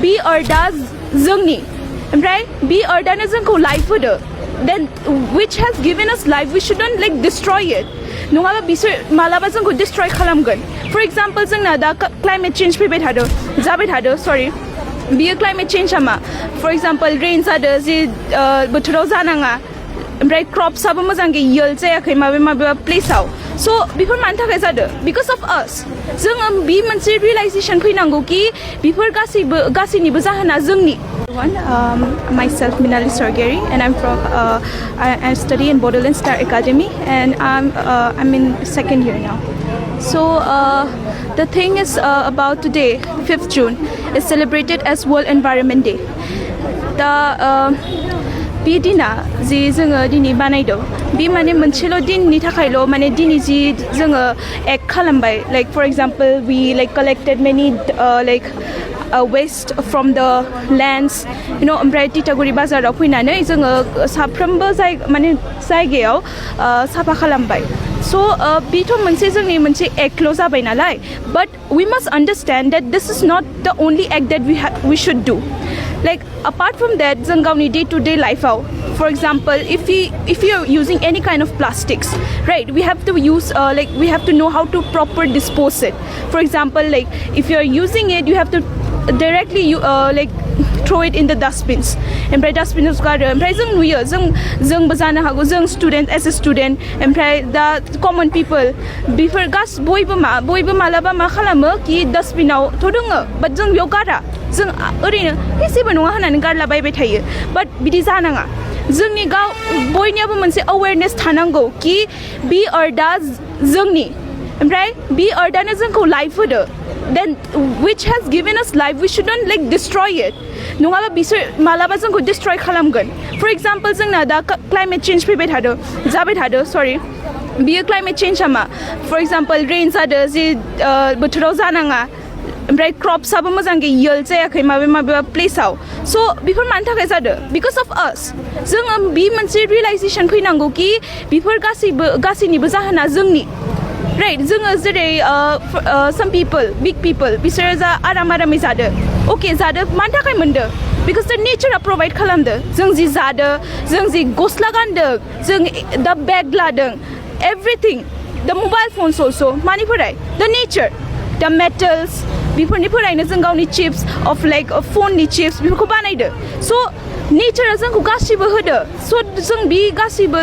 बे अर्दा जोंनि ओमफ्राय बे अर्दानो जोंखौ लाइफ होदो then which has given us life we shouldn't like destroy it नङाबा बिसोर मालाबा जोंखौ destroy खालामगोन for example जोंना दा climate change फैबाय थादो जाबाय थादो sorry बियो climate change मा for example rain जादो जि बोथोराव जानाङा ओमफ्राय क्रप्सआबो मोजाङै yield जायाखै माबेबा प्लेसआव so बेफोर मानि थाखाय जादो because of us जों बे मोनसे realization फैनांगौ कि बेफोर गासैनिबो जाहोना जोंनि myself Minali Sargeri and I'm from I study in Bodoland Star Academy and I'm in second year now. So the thing is about today 5th June is celebrated as World Environment Day. The बिदिना जि जोङो दिनै बानायदो बे माने मोनसेल' दिननि थाखायल' माने दिनै जि जोङो एक्ट खालामबाय like for example we like collected many like waste from the lands you know ओमफ्राय तितागुरि बाजाराव फैनानै जोङो साफ्रोमबो माने जायगायाव साफा खालामबाय so बेथ' मोनसे जोंनि मोनसे एक्टल' जाबाय नालाय but we must understand that this is not the only act that we should do like apart from that जों गावनि day to day lifeआव for example if you are using any kind of plastics right we have to use like we have to know how to proper dispose it for example like if you are using it you have to directly like throw it in the dustbins ओमफ्राय dustbins गारो ओमफ्राय जों नुयो जोंबो जानो हागौ जों student as a student ओमफ्राय दा common people बेफोर बयबो मालाबा मा खालामो कि dustbinaवथ' दोङो but जों बेयाव गारा जों ओरैनो जेबो नङा होननानै गारलाबायबाय थायो but बिदि जानाङा जोंनि बयनियाबो मोनसे awareness थानांगौ कि बे अर्दा जोंनि ओमफ्राय बे अर्दानो जोंखौ लाइफ होदो then which has given us life we shouldn't like destroy it नङाबा बिसोर मालाबा जोंखौ destroy खालामगोन for example जोंना दा climate change फैबाय थादो जाबाय थादो sorry बियो climate change मा for example rain जादो जि बोथोराव जानाङा ओमफ्राय क्रप्सआबो मोजाङै yield जायाखै माबेबा प्लेसआव so बेफोर मानि थाखाय जादो because of us जों बे मोनसे realization फैनांगौ कि बेफोर गासैनिबो जाहोना जोंनि right जोङो जेरै some people big people बिसोरो जा आरामै जादो okay जादो मानि थाखाय मोनदो because the nature provide खालामदो जों जि जादो जों जि गस्ला गानदों जों दा बेग लादों everything the mobile phones also मानिफ्राय the nature the metals बेफोरनिफ्रायनो जों गावनि chips of like phone chips बेफोरखौ बानायदो so नेचारा जोंखौ गासिबो होदो so जों बे गासिबो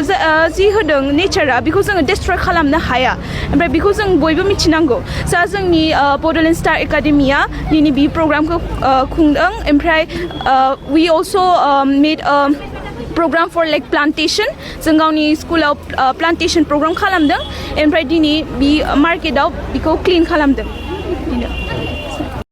जि होदों नेचारा बेखौ जोङो destroy खालामनो हाया ओमफ्राय बेखौ जों बयबो मिथिनांगौ सा जोंनि Bodoland Star Academy दिनै बे प्रग्रामखौ खुंदों ओमफ्राय we also made a program for like plantation जों गावनि स्कुलाव plantation program खालामदों ओमफ्राय दिनै बे मार्केटआव बेखौ क्लिन खालामदों